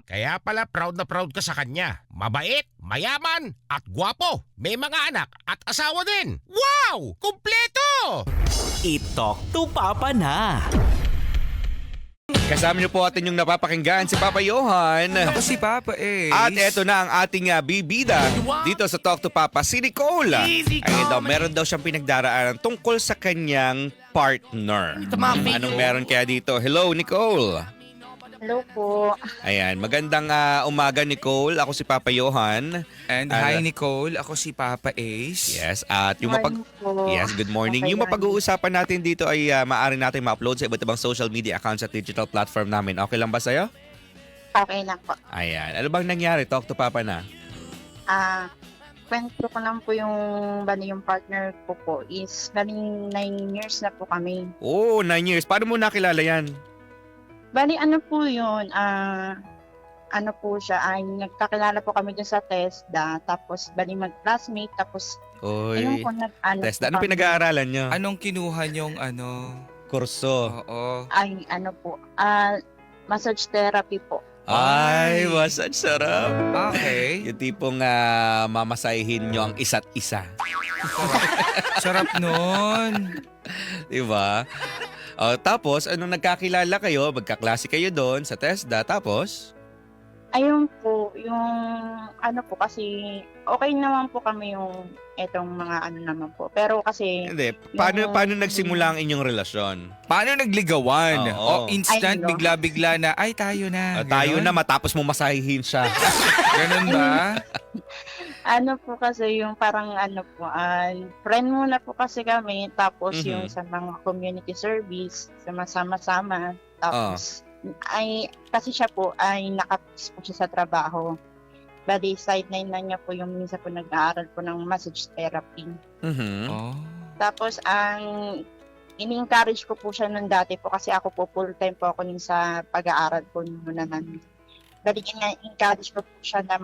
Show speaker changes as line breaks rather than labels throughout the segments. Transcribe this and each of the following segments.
Kaya pala proud na proud ka sa kanya. Mabait, mayaman, at gwapo. May mga anak at asawa din. Wow! Kumpleto!
I-talk to Papa na.
Kasama niyo po atin yung napapakinggan si Papa Johan.
Ako si Papa Ace.
At eto na ang ating bibida dito sa Talk to Papa, si Nicole. Ayun daw, meron daw siyang pinagdaraanan tungkol sa kanyang partner. Anong meron kaya dito? Hello, Nicole.
Hello po.
Ayan, magandang umaga, Nicole. Ako si Papa Johan.
And hi Nicole, ako si Papa Ace.
Yes, at yung
Morning po.
Yes, good morning.
Okay,
Yung mapag-uusapan natin dito ay maaari natin ma-upload sa iba't ibang social media accounts at digital platform namin. Okay lang ba sa'yo?
Okay lang po.
Ayan. Ano bang nangyari? Talk to Papa na.
Kwento ko lang po yung partner ko po is galing 9 years na po kami.
Oh, 9 years. Paano mo nakilala yan?
Bali, ano po yun, ano po siya, ay nagkakilala po kami dun sa TESDA, tapos bali mag-classmate, tapos ayun
Oy.
po nag-ano
Testa,
po
anong
kami.
pinag-aaralan nyo?
Anong kinuha niyong
Kurso.
Oo.
Ay, ano po, massage therapy po.
Ay, massage sarap.
Okay.
Yung tipong mamasahin nyo ang isa't isa.
Sarap nun.
Diba? Tapos, anong nagkakilala kayo? Magkaklase kayo doon sa TESDA. Tapos?
Ayun po, yung ano po kasi, okay naman po kami yung etong mga ano naman po. Pero kasi,
Hindi. Paano nagsimula ang inyong relasyon?
Paano nagligawan?
Oo.
O instant,
Ay, no.
bigla-bigla na, ay tayo na.
Tayo
Ganon?
na matapos mo masahihin siya.
Ganon ba?
ano po kasi yung parang ano po, friend muna po kasi kami, tapos
Mhm.
yung sa mga community service, sama-sama, tapos ay, kasi siya po ay nakapis po siya sa trabaho. Bali, sideline na niya po yung minsan po nag-aaral po ng massage therapy.
Mhm.
Oh.
Tapos, in-encourage ko po siya nung dati po kasi ako po full-time po ako nun sa pag-aaral po muna namin. Bali, in-encourage ko po siya na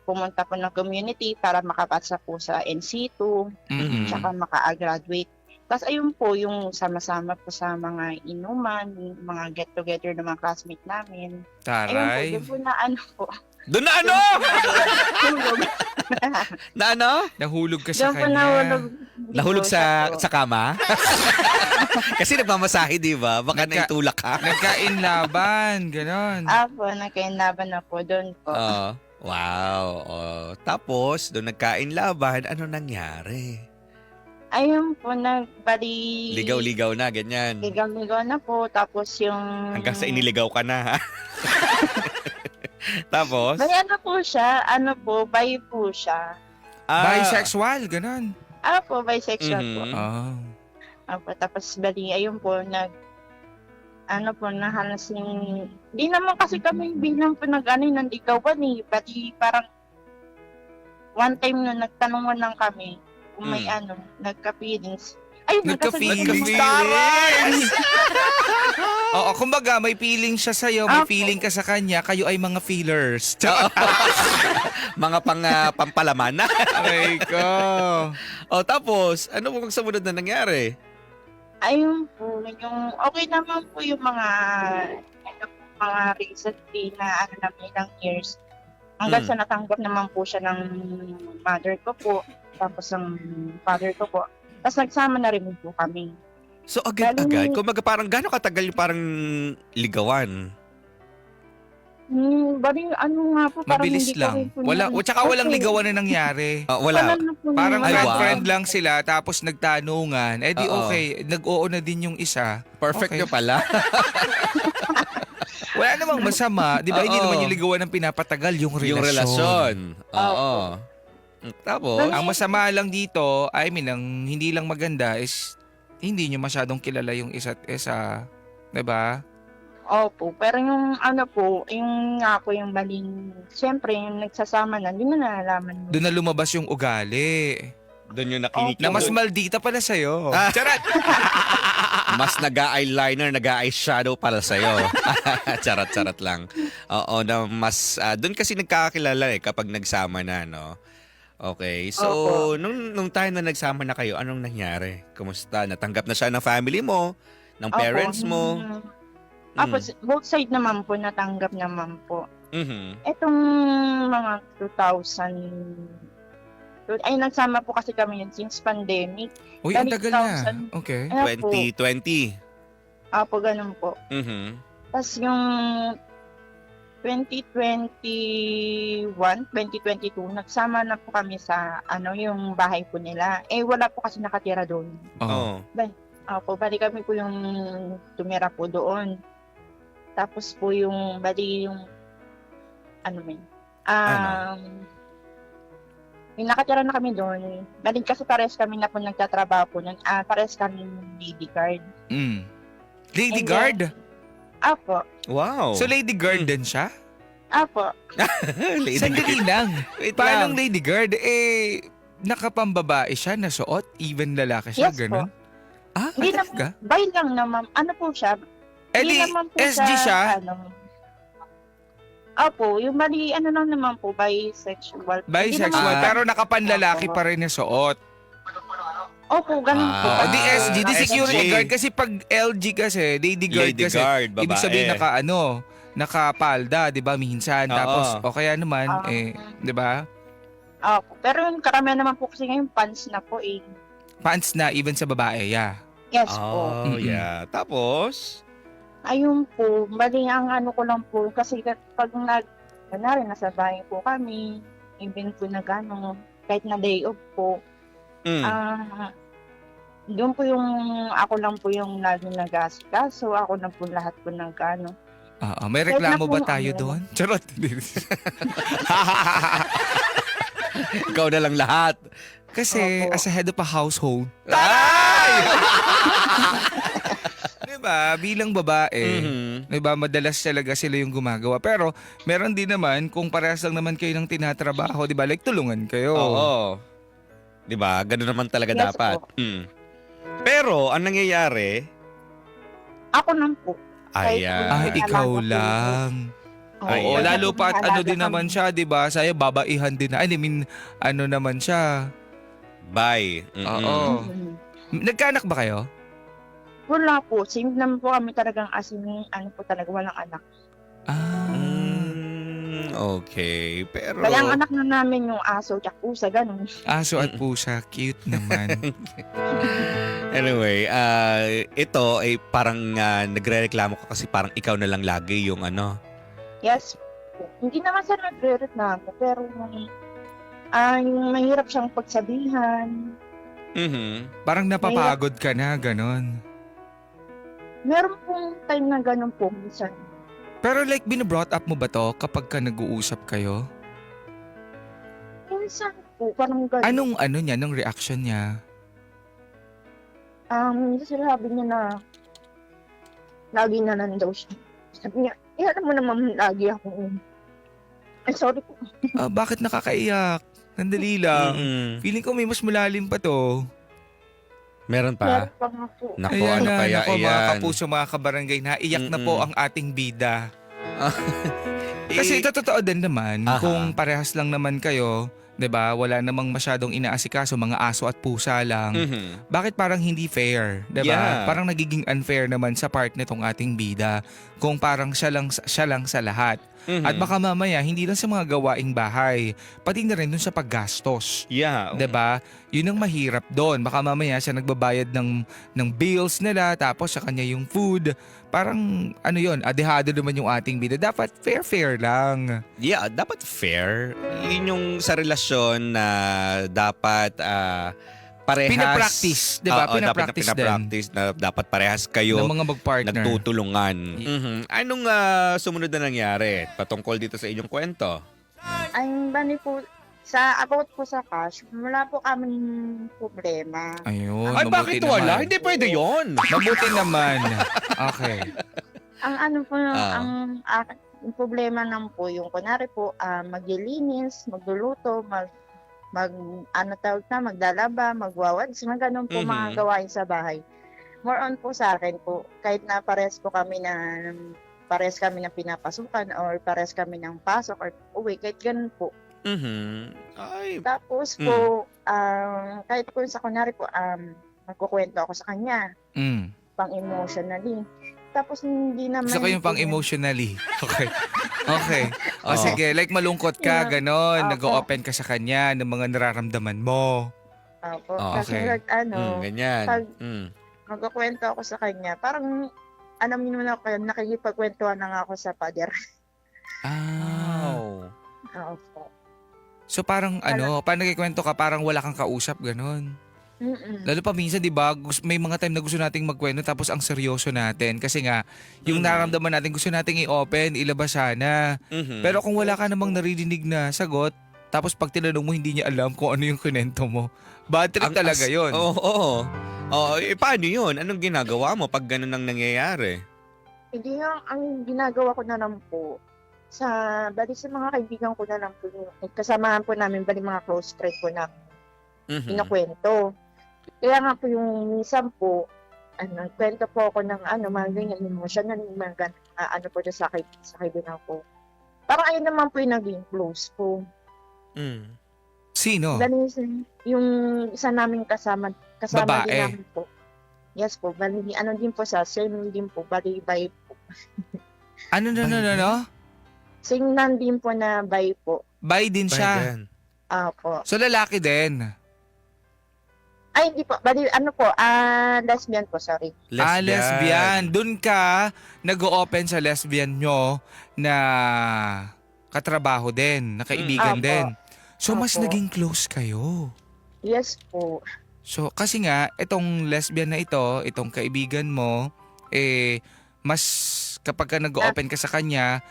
pumunta po ng community para makapasa po sa NC2,
Mm-mm.
tsaka maka-graduate. Tapos ayun po, yung sama-sama po sa mga inuman, yung mga get-together ng mga classmate namin. Ayun po,
Taray.
doon po na ano po.
Doon na ano?
Hulog.
Na ano?
Nahulog ka sa
Doon po
kanya.
nahulog.
Nahulog sa kama? Kasi nagmamasahe, di ba? Baka
Nagka-
naitulak ka.
Nagkainlaban. Ganon.
Po, nagkainlaban na po doon po.
Wow. Tapos, doon nagkain laban, ano nangyari?
Ayun po, nagbali...
Ligaw-ligaw na, ganyan.
Ligaw-ligaw na po. Tapos yung...
Hanggang sa iniligaw ka na. Tapos?
Bali, ano po siya? Ano po, bi po siya.
Bisexual. Ganon.
Po, bisexual po.
Mhm.
Oh.
Tapos bali, ayun po, nahalas yung... Di naman kasi kami bilang po nandigawan eh. Bali, parang one time na nagtanungan lang kami kung may nagka-feelings. Ayun,
Nagka-feelings.
Taray!
Oo, kumbaga may feeling siya sa'yo, may feeling ka sa kanya, kayo ay mga feelers.
Mga pampalaman.
Aray ko.
Tapos, ano mo magsamunod na nangyari?
Ayun po, yung okay naman po yung mga recently na ilang years. Hanggang sa natanggap naman po siya ng mother ko po, tapos ang father ko po. Tapos nagsama na rin po kami.
So, agad-agad? Kumbaga parang gano'ng katagal yung parang ligawan?
Bali, nga po, parang
Mabilis
hindi ko
lang.
rin po
Wala, tsaka walang ligawan na nangyari.
Wala.
na po
Parang
nangyari.
Ay, wow.
friend lang sila tapos nagtanungan. Eh di
Oo.
okay, nag-oo na din yung isa.
Perfect
Okay.
nyo pala.
Wala namang masama. Di ba hindi
Oo.
naman yung ligawan ng pinapatagal yung relasyon.
Yung relasyon. Oo. Tapos?
Ang masama lang dito, ang hindi lang maganda is hindi nyo masyadong kilala yung isa't isa. Di ba?
Opo, pero yung yung nga po yung maling, siyempre, yung nagsasama na, hindi mo nalalaman.
Doon na lumabas yung ugali.
Doon yung nakinig.
Na mas maldita pala sa'yo. Charot!
Mas nag-eyeliner, nag-eyeshadow para sa'yo. Charot-charot lang. Oo, na mas, doon kasi nagkakakilala kapag nagsama na, no? Okay, so,
Opo.
nung time na nagsama na kayo, anong nangyari? Kumusta? Natanggap na siya ng family mo, ng parents mo?
Tapos, both side naman po, natanggap naman po.
Mhm.
Etong mga 2000, ay nagsama po kasi kami yun since pandemic.
Uy, ang
Bali,
tagal na.
2000.
Okay.
Kaya po,
2020.
ganun po.
Mhm.
Tapos yung 2021, 2022, nagsama na po kami sa yung bahay po nila. Wala po kasi nakatira doon.
Oh.
Opo, bali kami po yung tumira po doon. Tapos po yung, yung nakatira na kami doon, bali kasi pares kami na po nagtatrabaho po nun, pares kami lady guard.
Mm. Lady
And
guard?
Apo,
Wow.
So Lady Guard din siya?
apo.
Lady
Sandali lang.
Wait
Paano
lang.
Lady Guard? Nakapambabae siya, nasuot, even lalaki siya,
Yes
ganun?
Hindi
Talaga?
Bay lang naman, ano po siya,
Di,
naman po
SG siya?
Opo, yung mali, lang naman po, bisexual. Hindi
Bisexual,
naman-
pero nakapanlalaki
Opo.
pa rin na suot.
Opo, ganun po.
Di SG, di
SG.
security guard. Kasi pag LG kasi, lady guard
Lady
kasi,
guard, babae.
ibig sabihin nakapalda, di ba, minsan.
Oo.
Tapos, o kaya naman,
Ah.
di ba,
Opo, pero yung karamihan naman po kasi ngayon, pants na po eh.
pants na even sa babae, yeah.
Yes po.
Oh, yeah. Tapos,
Ayun po, mali ang ko lang po, kasi pag nasa bahay po kami, even po kahit na day off po, doon po yung, ako lang po yung laging nag-asikaso, ako na po lahat po
May reklamo ba
Kahit na po,
tayo doon? Charot.
ikaw na lang lahat.
Kasi,
Opo.
as a head of a household, diba, bilang babae,
Mhm.
diba, madalas talaga sila yung gumagawa. Pero, meron din naman, kung parehas lang naman kayo ng tinatrabaho, diba, like tulungan kayo.
Oo. 'Di ba? Ganun naman talaga
Yes
dapat.
po.
Pero ang nangyayari,
Ako lang po.
ayan.
Ay, ikaw
Alaga po.
lang.
Ay,
Oo,
Ayan.
lalo pa at ano
Alaga
din naman
kami.
siya, diba, sa'yo, babaihan din na. I mean, ano naman siya.
Bye.
Oo.
Mhm.
Nagkaanak ba kayo?
Wala po. Same naman po kami talagang po talaga, walang anak.
Okay. Pero
Kaya ang anak na namin yung aso, tsaka pusa, ganun.
Aso at pusa, cute naman.
anyway, ito ay parang nagrereklamo ka kasi parang ikaw na lang lagi yung
Yes po. Hindi naman sa nagre-reklamo, pero yung mahirap siyang pagsabihan.
Parang napapagod ka na, ganon.
Meron pong time na ganun po, minsan.
Pero like, binabrought up mo ba to kapag ka nag-uusap kayo?
Minsan po, parang ganun.
Anong reaction niya?
Sabi niya na lagi na lang daw siya. Sabi niya, alam mo naman lagi ako. Ay, sorry po.
Bakit nakakaiyak? Sandali lang. Feeling ko may mas malalim pa to.
Meron pa.
Meron pa nga po.
Naku,
Ayan
ano
na,
kaya
nako, mga
iyan?
kapuso, mga kabarangay, naiyak na po ang ating bida.
Eh,
Kasi ito totoo din naman,
Aha.
kung parehas lang naman kayo, 'di ba? Wala namang masyadong inaasikaso, mga aso at pusa lang. Bakit parang hindi fair, 'di ba?
Yeah.
Parang nagiging unfair naman sa part nitong ating bida kung parang siya lang sa lahat. At baka mamaya hindi lang sa mga gawaing bahay, pati na rin dun sa paggastos.
Yeah.
'Di ba? Yun ang mahirap doon. Baka mamaya siya nagbabayad ng bills nila, tapos sa kanya yung food. Parang yun, adehado naman yung ating bida. Dapat fair lang.
Yeah, dapat fair. Yun yung sa relasyon na dapat parehas.
Pinapractice, di ba?
Oo, dapat na
Pinapractice din.
pinapractice na dapat parehas kayo
Ng mga mag-partner.
nagtutulungan. Anong sumunod na nangyari patungkol dito sa inyong kwento?
Ay, bani po, about po sa cash, wala po kaming problema.
Ayun,
Ay,
mabuti
bakit
naman.
wala? Hindi pwede yon.
Mabuti naman. Okay.
Ang yung problema lang po, yung kunwari po, maglilinis, magluluto, maglalaba, magwawads, mga ganun po mga gawain sa bahay. More on po sa akin po, kahit na pares kami ng pinapasukan or pares kami ng pasok or uwi, kahit ganun po.
Ay,
Tapos po, kahit po sa kunwari po, magkukwento ako sa kanya, pang emotionally. Tapos hindi naman...
Gusto ko yung
po
pang emotionally. Okay. Okay. O
Oo.
sige, like malungkot ka,
Yeah.
ganon.
Opo.
Nag-open ka sa kanya ng mga nararamdaman mo.
Opo.
Oh,
Kasi
okay.
like,
Ganyan.
pag-
Mm.
magkakwento ako sa kanya, parang, alam niyo na ako, nakikipagkwentuhan na nga ako sa pader.
Ah.
Oh.
Opo.
So parang pag nagkikwento ka, parang wala kang kausap, ganon.
Mm-mm.
Lalo pa minsan, di ba, may mga time na gusto nating magkwento tapos ang seryoso natin. Kasi nga, yung nararamdaman natin, gusto nating i-open, ilabas sana.
Mhm.
Pero kung wala ka namang naririnig na sagot, tapos pag tinanong mo, hindi niya alam kung ano yung kinento mo. Bad trip talaga yun.
Oo. Paano yun? Anong ginagawa mo pag ganun ang nangyayari?
Hindi nga, ang ginagawa ko na lang po, bali sa mga kaibigan ko na lang po, kasamahan po namin, bali mga close friend ko na
Mhm.
inakwento. Kaya nga po yung minsan po, kwento po ako ng mga ganyan emotional, mga ganyan, po doon sa kaibigan ko. Parang ayun naman po yung naging close po.
Mm.
Sino?
Bali, yung isa naming kasama
Babae.
din namin po. Yes po, bali, din po sa same din po, bali, by po.
Ano?
Same nan din po na by po.
Bi din siya.
Biden.
Po.
So lalaki din.
Ay, hindi po. Bali, lesbian po, sorry.
Lesbian. Doon ka nag-open sa lesbian nyo na katrabaho din, na kaibigan
Apo.
din. So mas
Apo.
naging close kayo.
Yes po.
So kasi nga, itong lesbian na itong kaibigan mo, mas kapag ka nag-open ka sa kanya,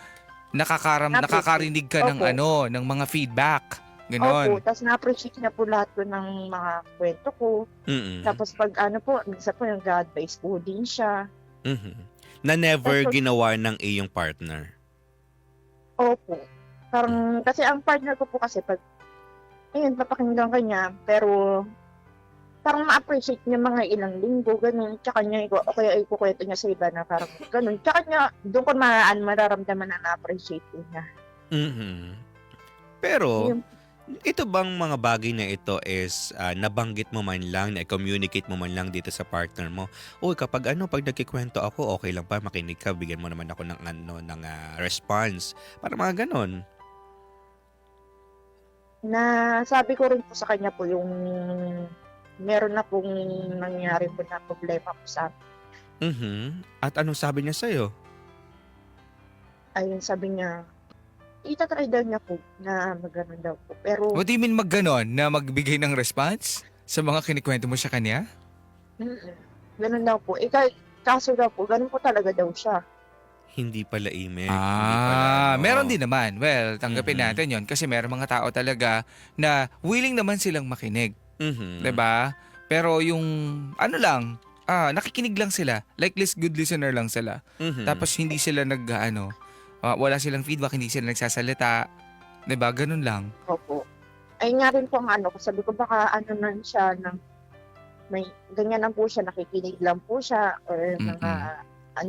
nakakarinig ka ng
Opo.
ng mga feedback.
Opo,
Ganon.
tapos na-appreciate niya po lahat po ng mga kwento ko.
Mm-mm.
Tapos pag minsan po yung God-advice po din siya.
Mhm. Na never
Tapos-
ginawa ng iyong partner.
Opo. Parang, kasi ang partner ko po kasi papakinggan ka niya, pero parang ma-appreciate niya mga ilang linggo, ganun. Tsaka niya, kaya ikukwento niya sa iba na parang ganun. Tsaka niya, doon ko mararamdaman na na-appreciate niya.
Mhm. Pero,
Yung-
ito bang mga bagay na ito is nabanggit mo man lang, na-communicate mo man lang dito sa partner mo? Uy, pag nagkikwento ako, okay lang pa, makinig ka, bigyan mo naman ako ng response. Para mga ganon.
Na sabi ko rin po sa kanya po yung meron na pong nangyari po na problema po sa amin.
Mhm. At anong sabi niya sa'yo?
Ayun, sabi niya, itatry daw niya po na magano'n daw po. Pero,
What do you mean magganon? Na magbigay ng response sa mga kinikwento mo sa kanya?
ganun daw po. Kaso daw po, ganun po talaga daw siya.
Hindi pala email. Hindi pala,
Meron din naman. Well, tanggapin
Mhm.
natin yon kasi meron mga tao talaga na willing naman silang makinig.
Mhm.
'Di ba? Pero yung nakikinig lang sila. Like good listener lang sila.
Mhm.
Tapos hindi sila wala silang feedback, hindi sila nagsasalita. 'Di ba? Ganun lang.
Opo. Ay nga rin po ang sabi ko baka lang siya ng may ganyan lang po siya, nakikinig lang po siya or mga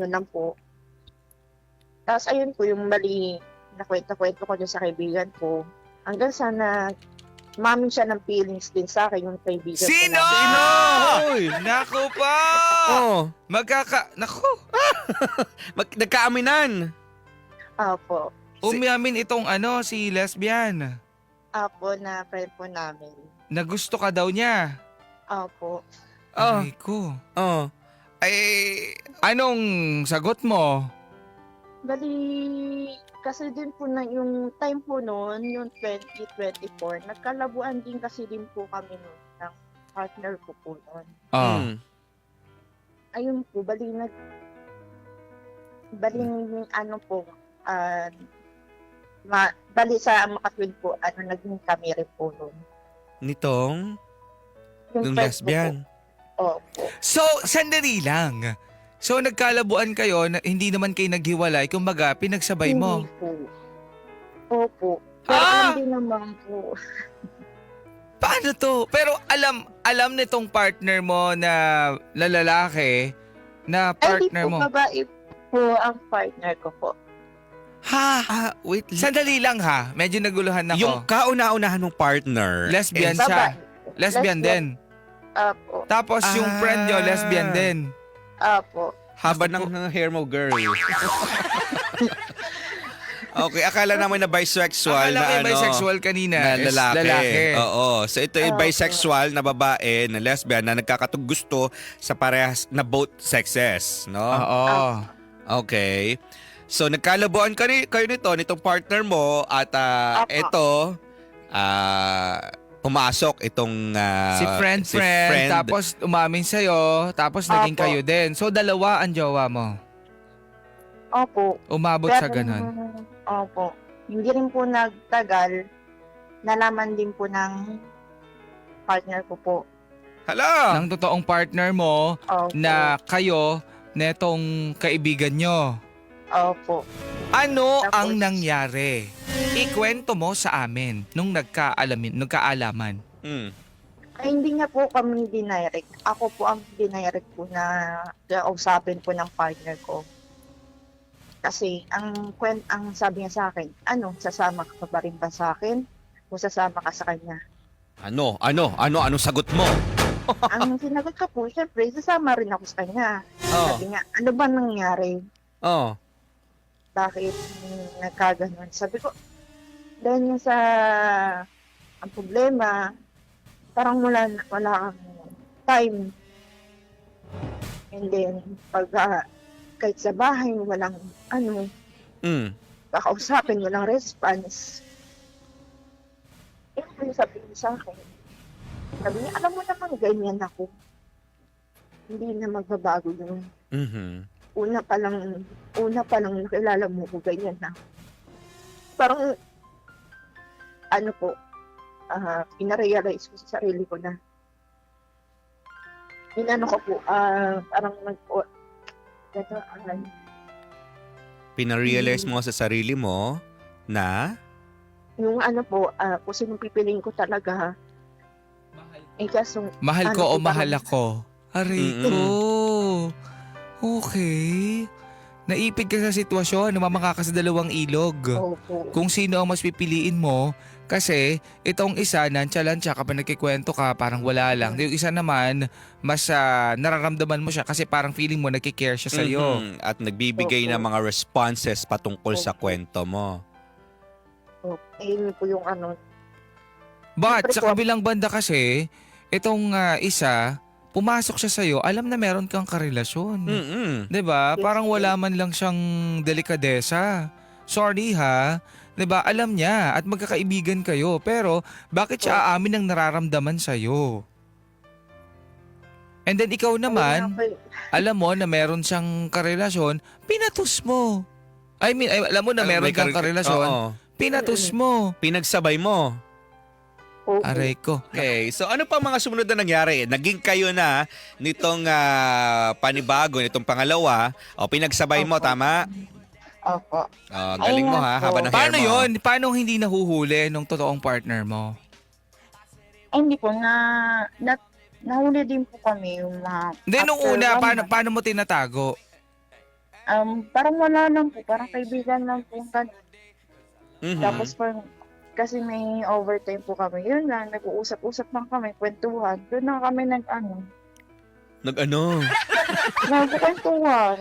lang po. Tapos ayun po yung mali na kwento-kwento ko dyan sa kaibigan ko. Hanggang sana mamin siya ng feelings din sa akin yung kaibigan
Sino?
ko.
Sino? Uy!
Nako pa!
Oh,
Nako!
nagkaaminan.
Apo.
Umiamin itong si lesbian.
Apo na friend po namin.
Na gusto ka daw niya.
Apo.
Oh.
Ay ko.
Oh. Ay,
Anong sagot mo?
Bali, kasi din po na yung time po noon, yung 2024, nagkalabuan din kasi din po kami noon ng partner ko po noon.
mm.
Ayun po, bali bali sa Makatwid po, naging kami rin po noon.
Nitong
Yung
nung
friend ko
lesbian.
Po, opo.
So, sandali lang. So, nagkalabuan kayo, hindi naman kayo naghiwalay, kumbaga, pinagsabay mo.
Hindi po. Opo. Pero hindi naman po.
Paano to? Pero alam nitong partner mo na lalaki, na
Ay,
partner
di po,
mo.
babae po ang partner ko po.
Ha?
Wait.
Sandali lang ha. Medyo naguluhan ako.
Yung kauna-unahan mong partner.
Lesbian
is-
siya.
Babae.
Lesbian din.
Apo.
Tapos yung friend nyo, lesbian din.
Apo.
Haba ng hair mo, girl. Okay, akala namin na bisexual
Akala ko
na
yung
ano.
bisexual kanina
Na
is
lalaki. Oo. So ito yung
Okay.
bisexual na babae, na lesbian, na nagkakatuggusto sa parehas na both sexes. No?
Oo.
Okay. So nagkalabuan kayo nitong partner mo at
Opo.
ito, pumasok itong
Si friend, tapos umamin sa'yo, tapos naging
Opo.
kayo din. So, dalawa ang jowa mo.
Opo.
Umabot sa ganun.
Opo. Hindi rin po nagtagal, nalaman din po ng partner ko po.
Hala!
Ng totoong partner mo
Opo.
na kayo netong kaibigan nyo.
Opo.
Ano
Tapos-
ang nangyari? Ikwento mo sa amin nung nagkaalaman.
Ay, hindi nga po kami dinirect. Ako po ang dinirect po na kausapin po ng partner ko. Kasi ang sabi niya sa akin, sasama ka pa rin ba sa akin? O sasama ka sa kanya?
Ano sagot mo?
Ang sinagot ko po, syempre, sasama rin ako sa kanya.
Oh.
Sabi niya, ano ba nangyari?
Oh.
Bakit nagkaganon? Sabi ko, dahil nga sa ang problema, parang wala kang time. And then, kahit sa bahay, walang kakausapin, walang response. Yung sabi niya sa akin, sabi niya, alam mo naman, ganyan ako. Hindi na magbabago yun. Una pa lang nakilala mo ko, ganyan na. Parang, pinarealize ko sa sarili ko na, ko po, parang
Pinarealize mo sa sarili mo na
yung kung sino pipiliin ko talaga, kaso,
Mahal ko o
parang-
mahal ako? Aray ko. Okay. Naipid ka sa sitwasyon, namamaka ka sa dalawang ilog.
Opo.
Kung sino ang mas pipiliin mo, kasi itong isa, nantsa-lantsa kapag nagkikwento ka, parang wala lang. Yung isa naman, mas nararamdaman mo siya kasi parang feeling mo nagkikare siya sa'yo.
At nagbibigay
Opo.
ng mga responses patungkol sa
Opo.
kwento mo.
Ayun po yung
But
Siyempre
sa
po.
kabilang banda kasi, itong isa, pumasok siya sa'yo, alam na meron kang karelasyon. 'Di ba?
Yes,
Parang wala man lang siyang delikadesa. Sorry ha. 'Di ba? Alam niya at magkakaibigan kayo. Pero bakit siya aamin ng nararamdaman sa And then ikaw naman, alam mo na meron siyang karelasyon, pinatus mo. I mean, alam mo na meron kang karelasyon,
Oo.
pinatus mo.
Pinagsabay mo.
Aray ko.
Okay, so ano pa mga sumunod na nangyari? Naging kayo na nitong panibago, nitong pangalawa, o pinagsabay mo,
Opo.
tama?
Opo.
Galing mo ha,
Ayun
haba
po.
ng hair
Paano
mo.
yun? Paano hindi nahuhuli nung totoong partner mo?
Ay, hindi po, nahuli din po kami yung mga...
Hindi, nung
after
una,
one month.
paano mo tinatago?
Parang wala lang po, parang kaibigan lang po.
Mhm.
Tapos kasi may overtime po kami, yun lang, nag-uusap-usap lang kami, kwentuhan. Doon na kami
Nag-ano?
nagkwentuhan.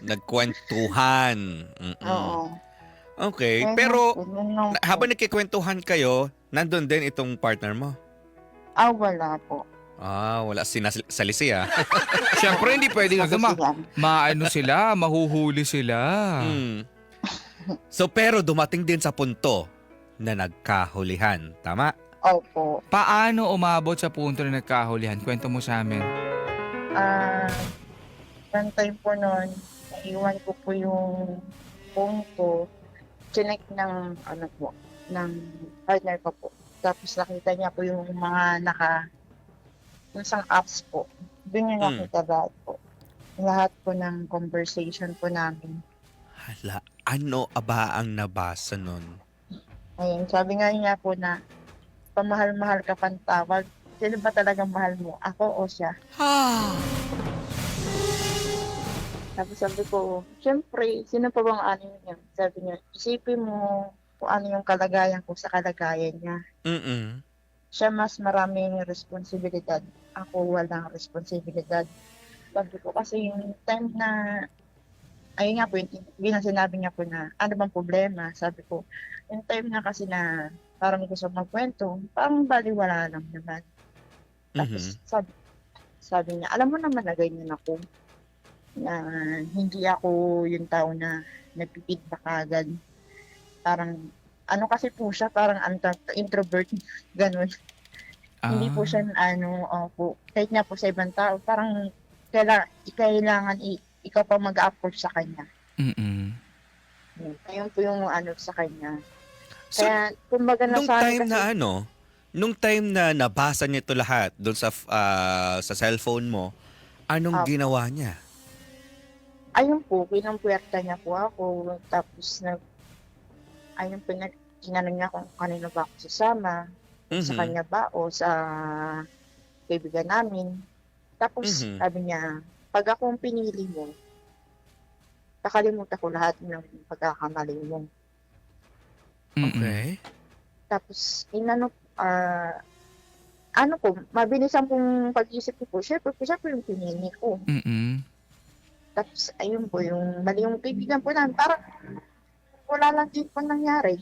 Nagkwentuhan.
Oo.
Okay,
Ayun
pero
lang po, yun lang po.
habang nagkikwentuhan kayo, nandun din itong partner mo?
Wala po.
Wala salisi ah.
Siyempre, hindi pwede
Kasi
na
yan.
maano sila, mahuhuli sila.
So pero dumating din sa punto na nagkahulihan, tama?
Opo.
Paano umabot sa punto na nagkahulihan? Kwento mo sa amin.
One time po noon, naiwan ko po yung phone ko. Chinek ng ng partner ko po. Tapos nakita niya po yung mga yung isang apps po. Doon niya nakita lahat po. Lahat po ng conversation po namin.
Hala, ano ba ang nabasa nun?
Ayun, sabi nga niya po na pamahal-mahal ka pang tawag. Sino ba talagang mahal mo? Ako o siya? Tapos sabi ko, syempre, sino pa bang ano niya? Sabi niya, isipin mo kung ano yung kalagayan ko sa kalagayan niya. Siya mas maraming responsibilidad. Ako walang responsibilidad. Sabi ko kasi yung time na, ayun nga po, yung bilang sinabi niya po na, ano bang problema? Sabi ko, yung time na kasi na parang gusto magkwento, parang baliwala lang naman. Tapos sabi niya, alam mo naman na ganyan ako, na hindi ako yung tao na nagpipidback agad. Parang, ano kasi po siya, parang introvert, ganun. Hindi po siya, po, kahit nga po sa ibang tao, parang kailangan ikaw pa mag-approach sa kanya.
Mm-mm.
Ayun po yung sa kanya.
So,
Kaya, kumbaga
nung
nasanay
time
kasi,
na nung time na nabasa niya ito lahat doon sa cellphone mo, anong
Opo.
ginawa niya?
ayun po, pinampuwerta niya po ako, tapos ayun po, tinanong niya kung kanino ba ako sasama, sa
Mhm.
kanya ba o sa kaibigan namin. Tapos
Mhm.
sabi niya, pag akong pinili mo, kakalimutan ko lahat ng pagkakamali mo.
Mm-mm.
Okay.
Tapos, ano po, mabilisan pong pag-isip ko po, syempre yung pinili ko.
Mm-mm.
Tapos, ayun po, yung mali yung kaibigan po namin, parang wala lang din po nangyari.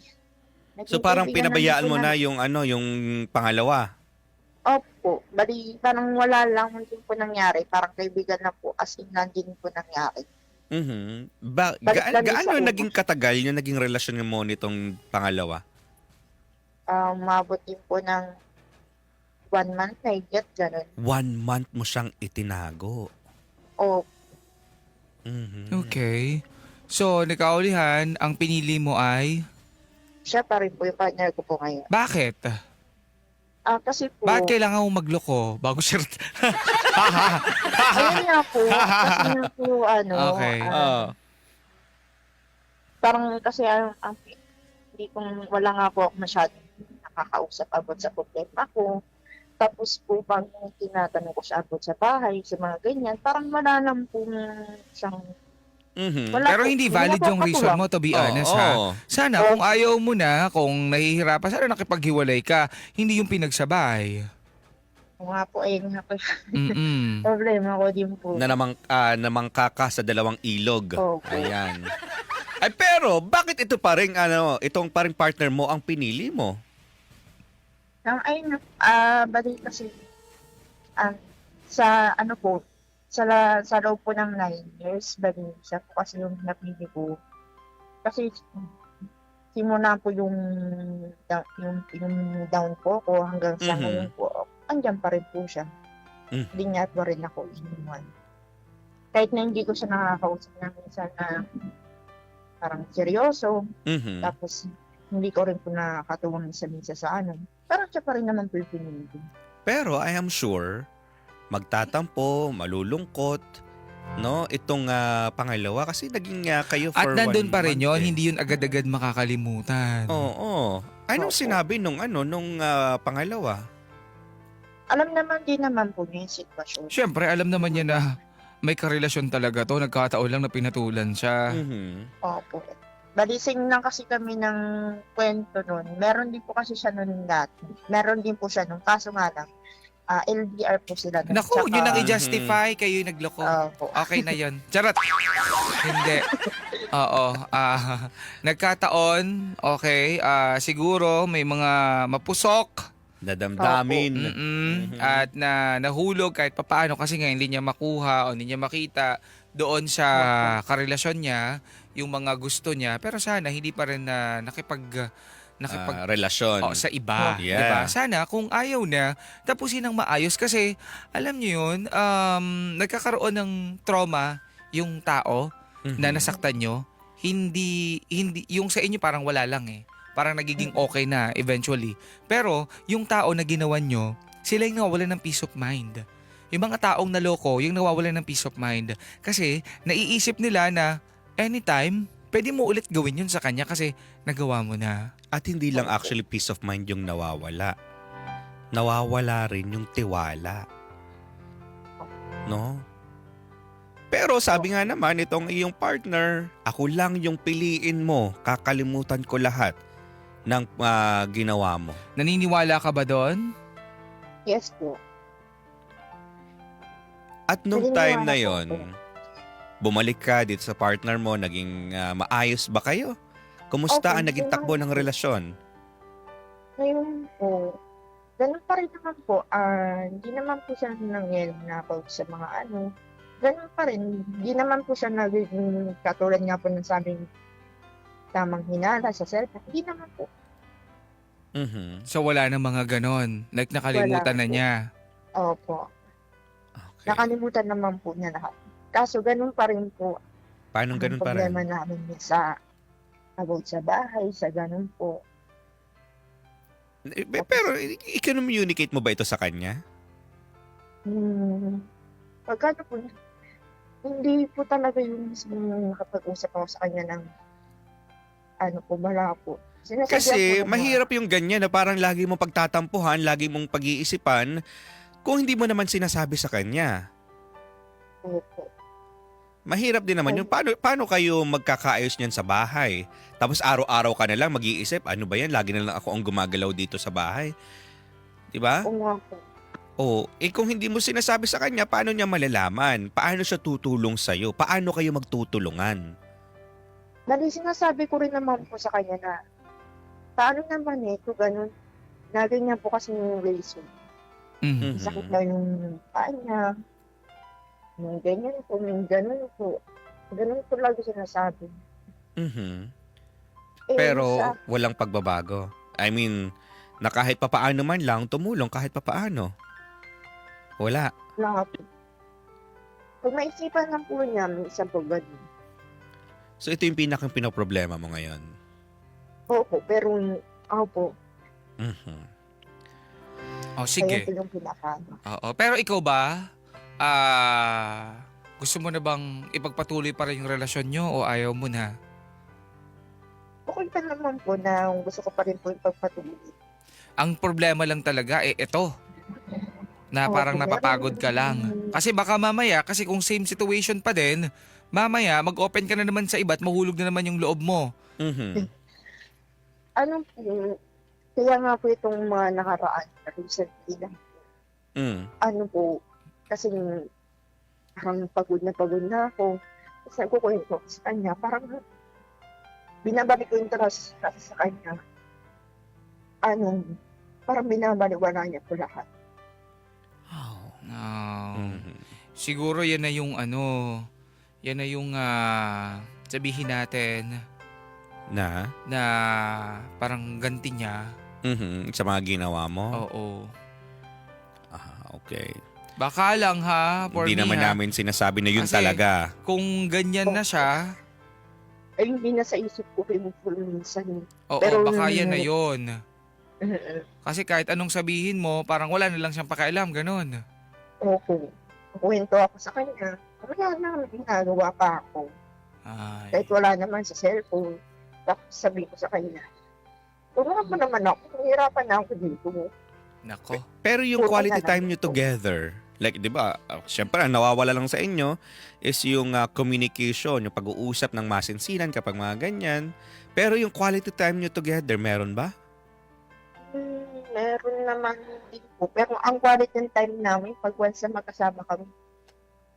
So
Naging
parang
kaibigan lang
pinabayaan
din po
mo na
namin.
yung pangalawa.
Opo, bali, parang wala lang din po nangyari, parang kaibigan na po, as in lang din po nangyari.
Mhm.
Balik lang din
Gaano
sa una.
naging katagal yung naging relasyon mo nitong pangalawa?
Umabot din po ng 1 month na higit, ganun.
1 month mo siyang itinago.
O,
Mhm.
Okay. So, nagkaulihan, ang pinili mo ay...
siya pa rin po yung partner ko po ngayon.
Bakit?
Kasi po,
Bakit kailangan mo magloko bago siya...
ayun nga po, kasi nga po,
Okay.
parang kasi hindi wala nga po ako masyadong nakakausap abot sa problema ko. Tapos po, pag tinatanong ko siya abot sa bahay, sa mga ganyan, parang wala lang po siyang,
Mhm.
wala
Pero
po,
hindi valid yung reason mo, to be honest, ha?
Oo.
Sana, kung ayaw mo na, kung nahihirapan, sana nakipaghiwalay ka, hindi yung pinagsabay.
nga po, ayun nga po,
Mm-mm.
problema ko din po.
Namangka ka sa dalawang ilog.
Opo.
Ayan. Ay pero bakit ito pa rin itong pa rin partner mo ang pinili mo?
Ayun, bali kasi, sa po, sa loob po ng 9 years, bali, siya po kasi yung napili ko. Kasi, simula po yung down po ko hanggang sa
Mhm.
ngayon po, andyan pa rin po siya.
Mhm.
Hindi niya pa rin ako iniwan. Kahit na hindi ko siya nakakausap na minsan na parang seryoso,
Mhm.
tapos hindi ko rin po nakakatuwang minsan sa parang siya pa rin naman po yung pinili ko.
Pero I am sure magtatampo, malulungkot, no? Itong pangalawa kasi naging kayo
At
for
nandun
1
pa rin
month
yun,
eh.
hindi yun agad-agad makakalimutan.
Oo. Anong
Opo.
sinabi nung pangalawa?
Alam naman din naman po niya yung sitwasyon.
Siyempre, alam naman niya na may karelasyon talaga to. Nagkataon lang na pinatulan siya.
Mhm.
Opo. Balising lang kasi kami ng kwento nun. Meron din po kasi siya nun dati. Meron din po siya nun. Kaso nga lang, LDR po sila. nun.
Naku,
Tsaka-
yun ang i-justify. Kayo yung nagloko.
Opo.
Okay na yun. Charot. Hindi. Oo. Nagkataon, okay. Siguro may mga mapusok.
Nadamdamin. Mhm.
At nahulog kahit papaano kasi nga hindi niya makuha o hindi niya makita doon sa karelasyon niya yung mga gusto niya. Pero sana hindi pa rin na nakipag
Relasyon.
sa iba,
Yeah.
'di ba? Sana kung ayaw na, tapusin ng maayos kasi alam niyo 'yun, nagkakaroon ng trauma yung tao na
Mhm.
nasaktan nyo. Hindi yung sa inyo parang wala lang eh. Parang nagiging okay na eventually. Pero yung tao na ginawan nyo, sila yung nawawalan ng peace of mind. Yung mga taong naloko, yung nawawalan ng peace of mind. Kasi naiisip nila na anytime, pwede mo ulit gawin yun sa kanya kasi nagawa mo na.
At hindi lang actually peace of mind yung nawawala. Nawawala rin yung tiwala. No? Pero sabi nga naman itong iyong partner, ako lang yung piliin mo, kakalimutan ko lahat ng ginawa mo.
Naniniwala ka ba doon?
Yes po.
At nung
Naniniwala
time na
po
yon,
ako.
bumalik ka dito sa partner mo, naging maayos ba kayo? Kumusta
Opo,
ang naging takbo ng relasyon?
Ngayon po, ganun pa rin naman po. Hindi naman po siya nangyayakap sa mga ano. Ganun pa rin. Hindi naman po siya naging katulad nga po ng sabing tamang hinala sa cellphone. Hindi naman po.
Mhm.
So wala na mga ganon. Like nakalimutan
Wala
na
po.
niya.
Opo.
Okay.
Nakalimutan naman po niya lahat. Kaso ganun pa rin po.
Paano
Ang
ganun pa rin?
problema namin sa about sa bahay, sa ganun po.
Pero i-communicate mo ba ito sa kanya?
Pagkano po, hindi po talaga yung mismo nakapag-usap ako sa kanya ng ano po, wala po. Sinasabihan
Kasi
ko na-
mahirap yung ganyan na parang lagi mong pagtatampuhan, lagi mong pag-iisipan kung hindi mo naman sinasabi sa kanya.
Opo.
Mahirap din naman yung paano kayo magkakaayos niyan sa bahay? Tapos araw-araw ka na lang mag-iisip, ano ba yan? Lagi na lang ako ang gumagalaw dito sa bahay. 'Di ba?
Oo nga po.
Kung hindi mo sinasabi sa kanya, paano niya malalaman? Paano siya tutulong sa iyo? Paano kayo magtutulungan?
Dali sinasabi ko rin naman po sa kanya na paano naman ito, ganun. Naganyan po kasi yung reason.
Mhm.
Sakit daw yung paa niya. Yung ganyan po, yung ganun po. Ganun po lagi sinasabi.
Mhm.
Eh,
Pero
sa-
walang pagbabago. I mean, na kahit papaano man lang tumulong kahit papaano. Wala.
Wala nga po. Pag maisipan lang po niya, may isang po ganun.
So ito yung pinakang pinoproblema mo ngayon.
Opo, pero opo,
Mhm.
Oh,
kaya
sige.
ito yung pinaka.
Oo. Pero ikaw ba, gusto mo na bang ipagpatuloy pa rin yung relasyon nyo o ayaw mo na?
Okay pa naman po na gusto ko pa rin po ipagpatuloy.
Ang problema lang talaga ito. Na
Oo,
parang
meron.
napapagod ka lang. Kasi baka mamaya, kasi kung same situation pa din, mamaya mag-open ka na naman sa iba at mahulog na naman yung loob mo.
Mhm.
Ano po, kaya nga po itong mga nakaraan, recently lang,
Mm.
ano po, kasi parang pagod na ako. Kasi kukwento ko sa kanya, parang binabalik ko yung trust sa kanya. Parang binabaliwala niya po lahat.
Mhm.
Siguro yan na yung yan na yung sabihin natin
Na?
na parang ganti niya.
Mhm. Sa mga ginawa mo?
Oo.
Okay.
Baka lang ha, for
Hindi
me
naman
ha,
namin sinasabi na yun
Kasi-
talaga.
kung ganyan na siya,
Ay, hindi na sa isip ko rin po minsan.
oo,
Pero-
baka yan na yun. Kasi kahit anong sabihin mo, parang wala na lang siyang pakialam, ganun.
Opo. Kukwento ako sa kanya. Wala na, ginagawa pa ako.
Ay,
Kahit wala naman sa cellphone. Tapos sabi ko sa kanya, wala pa naman ako. Nahirapan na ako dito.
nako.
Pero yung
Puro
quality
na lang
time nyo
ito.
together, like, di ba, syempre, ang nawawala lang sa inyo is yung communication, yung pag-uusap ng masinsinan kapag mga ganyan. Pero yung quality time nyo together, meron ba?
Meron naman din po. Pero ang quality time namin, pag once na magkasama kami,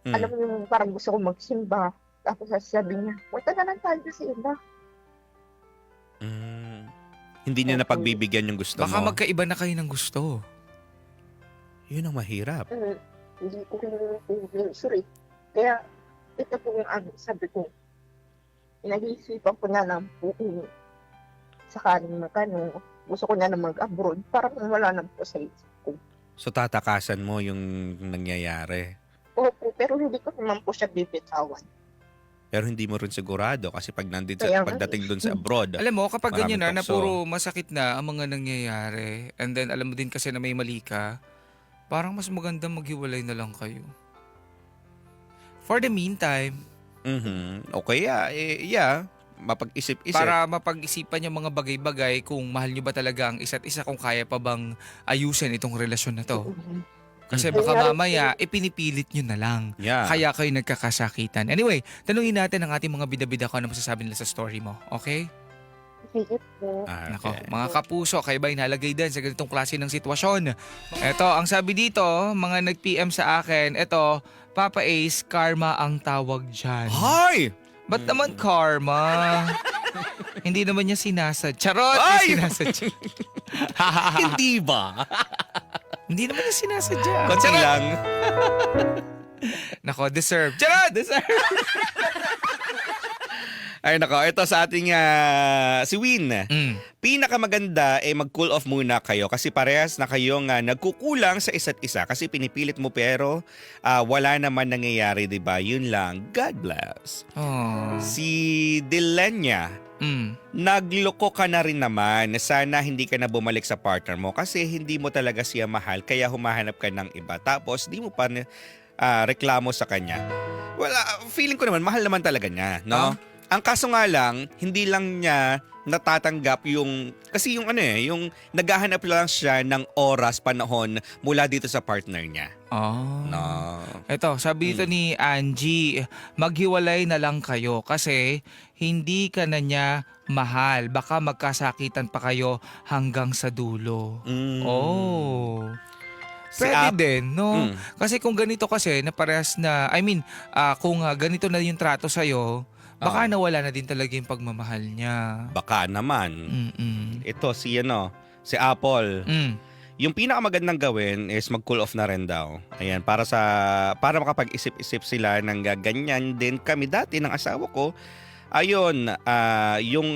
Mm.
alam mo yung parang gusto ko magsimba. Tapos sasabihin niya, punta na lang tayo sa iba.
Mm. Hindi niya
Opo.
napagbibigyan yung gusto
Baka
mo.
magkaiba na kayo ng gusto.
Yun ang mahirap.
Hindi ko rin sure. Kaya ito po yung sabi ko, pinag-iisipan ko na lang po kung sakaling magkano, gusto ko na mag-abroad, parang wala na po sa isip ko.
So tatakasan mo yung nangyayari.
Opo, pero hindi ko naman po siya bibitawan.
Pero hindi mo rin sigurado kasi pag
Kaya nga.
pagdating dun sa abroad,
Alam mo, kapag
Maraming
ganyan na
tukso.
puro masakit na ang mga nangyayari, and then alam mo din kasi na may mali ka, parang mas maganda maghiwalay na lang kayo. For the meantime,
o kaya, mapag-isip-isip.
para mapag-isipan yung mga bagay-bagay kung mahal nyo ba talaga ang isa't isa, kung kaya pa bang ayusin itong relasyon na to. Kasi baka
Kaya-
mamaya, ipinipilit nyo na lang.
Yeah.
Kaya kayo nagkakasakitan. Anyway, tanungin natin ang ating mga bida-bida kung ano masasabi nila sa story mo. Okay?
Sige po.
Nako,
Okay.
mga kapuso, kayo ba inalagay din sa ganitong klase ng sitwasyon? Eto, ang sabi dito, mga nag-PM sa akin, eto, Papa Ace, karma ang tawag dyan.
Hi!
Ba't naman karma? Hindi naman niya sinasadya. Charot!
Ay!
Niya sinasadya.
Hindi ba?
Hindi naman niya sinasadya.
Konti lang.
Nako, deserve. Charot! Deserve!
Ay nako, ito sa ating si Win. Pinakamaganda mag-cool off muna kayo kasi parehas na kayong nagkukulang sa isa't isa kasi pinipilit mo pero wala naman nangyayari, 'di ba? Yun lang. God bless.
Oh.
Si Delenya, nagloko ka na rin naman. Sana hindi ka na bumalik sa partner mo kasi hindi mo talaga siya mahal kaya humahanap ka ng iba. Tapos di mo pa reklamo sa kanya. Wala, feeling ko naman mahal naman talaga niya, no? Ang kaso nga lang, hindi lang niya natatanggap kasi yung yung naghahanap lang siya ng oras, panahon mula dito sa partner niya.
Oh.
No.
Ito, sabi dito ni Angie, maghiwalay na lang kayo kasi hindi ka na niya mahal. Baka magkasakitan pa kayo hanggang sa dulo. Oh.
Si
Pwede din, no? Kasi kung ganito kasi, na parehas na, kung ganito na yung trato sa'yo, baka nawala na din talaga yung pagmamahal niya.
Baka naman.
Mm-mm.
Ito si Apple. Yung pinakamagandang gawin is mag-cool off na rin daw. Ayan, para makapag-isip-isip sila ng ganyan din kami dati ng asawa ko. Ayun, yung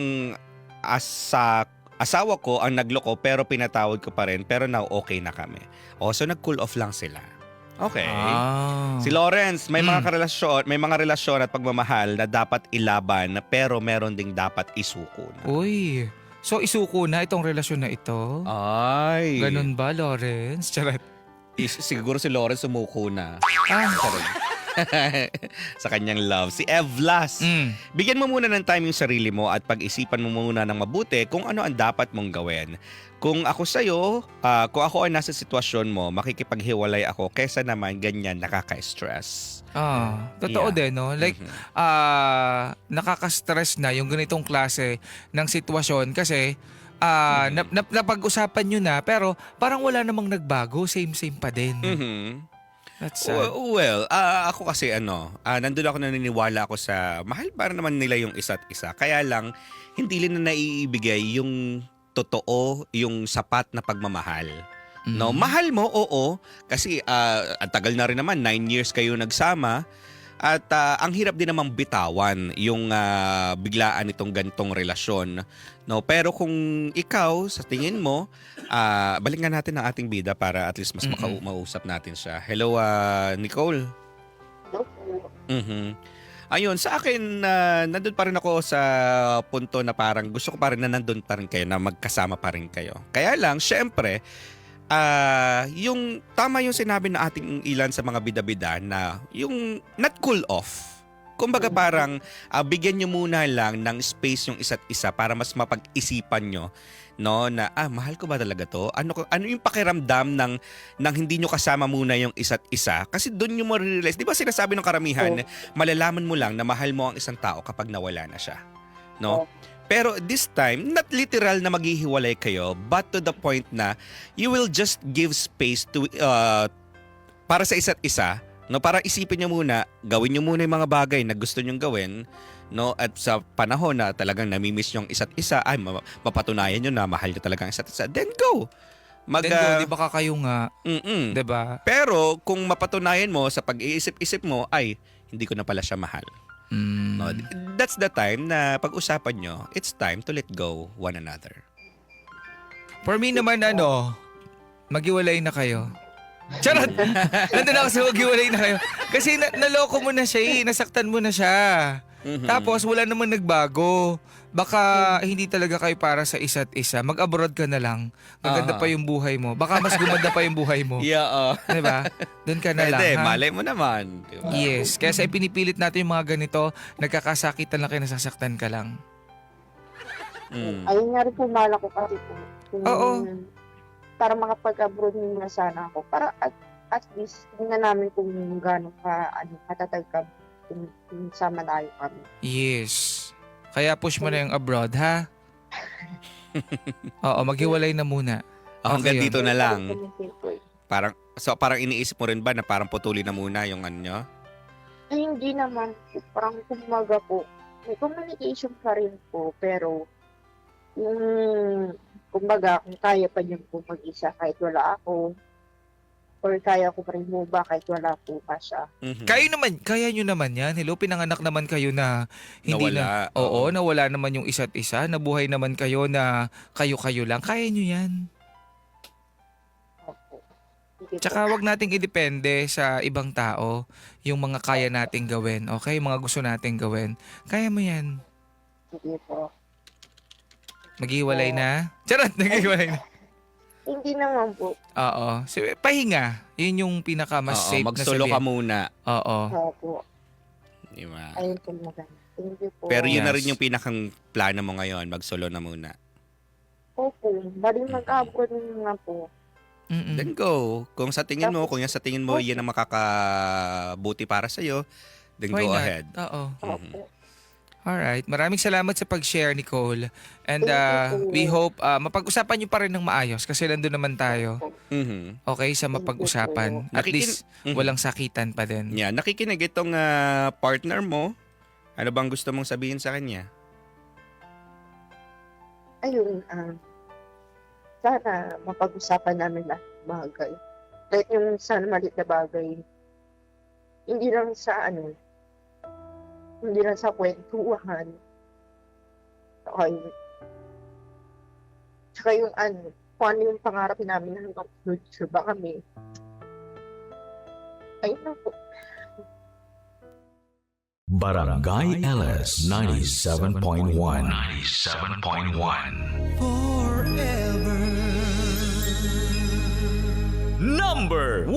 asawa ko ang nagloko pero pinatawad ko pa rin pero now okay na kami. So nag-cool off lang sila. Okay. Si Lawrence, may mga relasyon at pagmamahal na dapat ilaban pero meron ding dapat isuko na.
Uy, so isuko na itong relasyon na ito?
Ay.
Ganun ba, Lawrence? Charot.
Siguro si Lawrence sumuko na.
Ah.
Sa kanyang love. Si Evlas. Bigyan mo muna ng time yung sarili mo at pag-isipan mo muna ng mabuti kung ano ang dapat mong gawin. Kung ako sa'yo, kung ako ay nasa sitwasyon mo, makikipaghiwalay ako kesa naman ganyan nakaka-stress.
Totoo
Yeah.
din, no? Like, nakaka-stress na yung ganitong klase ng sitwasyon kasi napag-usapan nyo na pero parang wala namang nagbago, same-same pa din. That's sad.
Well, ako kasi nandun ako naniniwala ako sa mahal para naman nila yung isa't isa. Kaya lang, hindi nila na naiibigay yung totoo, yung sapat na pagmamahal. No, mahal mo, oo. Kasi ang tagal na rin naman, 9 years kayo nagsama. At ang hirap din namang bitawan yung biglaan itong ganitong relasyon. No, pero kung ikaw, sa tingin mo, balikan natin ang ating bida para at least mas mausap natin siya. Hello, Nicole.
Hello po.
Ayun, sa akin, nandun pa rin ako sa punto na parang gusto ko pa rin na nandun pa rin kayo, na magkasama pa rin kayo. Kaya lang, syempre, yung tama yung sinabi na ating ilan sa mga bida-bida na yung not cool off. Kumbaga parang bigyan nyo muna lang ng space yung isa't isa para mas mapag-isipan nyo, no, na mahal ko ba talaga to? Ano yung pakiramdam ng hindi nyo kasama muna yung isa't isa? Kasi doon nyo mo realize, di ba sinasabi ng karamihan, malalaman mo lang na mahal mo ang isang tao kapag nawala na siya. No? Pero this time, not literal na maghihiwalay kayo, but to the point na you will just give space to para sa isa't isa, no, para isipin niyo muna, gawin niyo muna yung mga bagay na gusto niyong gawin, no, at sa panahon na talagang namimiss niyo ang isa't isa, mapatunayan niyo na mahal niyo talaga ang isa't isa, then go.
Then go, di ba kayo nga? Di ba?
Pero kung mapatunayan mo sa pag-iisip-isip mo, hindi ko na pala siya mahal. No, that's the time na pag-usapan nyo, it's time to let go one another.
For me naman, maghiwalay na kayo. Charot! Nandun ako sa maghiwalay na kayo. Kasi naloko mo na siya, nasaktan mo na siya. Tapos wala naman nagbago. Baka hindi talaga kayo para sa isa't isa. Mag-abroad ka na lang. Maganda pa yung buhay mo. Baka mas gumanda pa yung buhay mo.
Yeah,
Diba? Doon ka na lang.
Pwede,
ha?
malay mo naman. Diba?
Yes. Kaya sa ipinipilit natin yung mga ganito, nagkakasakitan lang kayo, nasasaktan ka lang.
Ayun nga rin po mahal ako kasi po.
Oo.
Para makapag-abroad muna sana ako. Para at least, tingnan namin kung gano'n katatag ka kung sama tayo kami.
Yes. Kaya push mo na yung abroad, ha? Oo, maghiwalay na muna.
Hanggang
Okay,
dito na lang.
Communicate po eh.
Parang iniisip mo rin ba na parang putulin na muna yung ano nyo?
Ay, hindi naman po. Parang kumaga po. May communication pa rin po. Pero, yung, kumbaga, kung kaya pa niyo po mag-isa kahit wala ako, or kaya ko pa rin mo ba kahit wala po pa siya.
Mhm.
Kaya nyo naman yan. Hello, pinanganak naman kayo na hindi
Nawala,
na... Oo,
oo.
nawala naman yung isa't isa. Nabuhay naman kayo na kayo-kayo lang. Kaya nyo yan.
Opo. Sige po.
Tsaka wag nating idepende sa ibang tao yung mga kaya nating gawin. Okay? Mga gusto nating gawin. Kaya mo yan.
Sige po.
Maghiwalay na. Charot, naghiwalay na.
Hindi naman po.
Oo. Pahinga. Yun yung pinaka-mas
Oo,
safe na
magsolo ka
sabihin.
muna.
Oo.
Opo.
Di ba?
Ayun po maganda. Thank you po.
Pero yun na
Yes.
rin yung pinakang plano mo ngayon, magsolo na muna.
Opo. Bali mag-abroad na po.
Mm-mm.
Then go. Kung sa tingin mo, kung yan sa tingin mo, yan ang makakabuti para sa'yo, then
Why
go
not?
ahead.
Oo.
Opo.
Alright. Maraming salamat sa pag-share, Nicole. And
Thank you po.
we hope mapag-usapan nyo pa rin ng maayos kasi nandun naman tayo.
Mhm.
Okay, sa mapag-usapan. At least,
Mhm.
walang sakitan pa din.
Yeah, nakikinig itong partner mo. Ano bang gusto mong sabihin sa kanya?
Ayun, sana mapag-usapan namin lahat ng bagay. Kahit yung sana maliit na bagay, hindi lang sa hindi lang sa kwentuhan. Okay. Tsaka yung kung ano yung pangarap namin hanggang future ba kami. Ayun lang po.
Barangay LS 97.1. 97.1.
Number 1.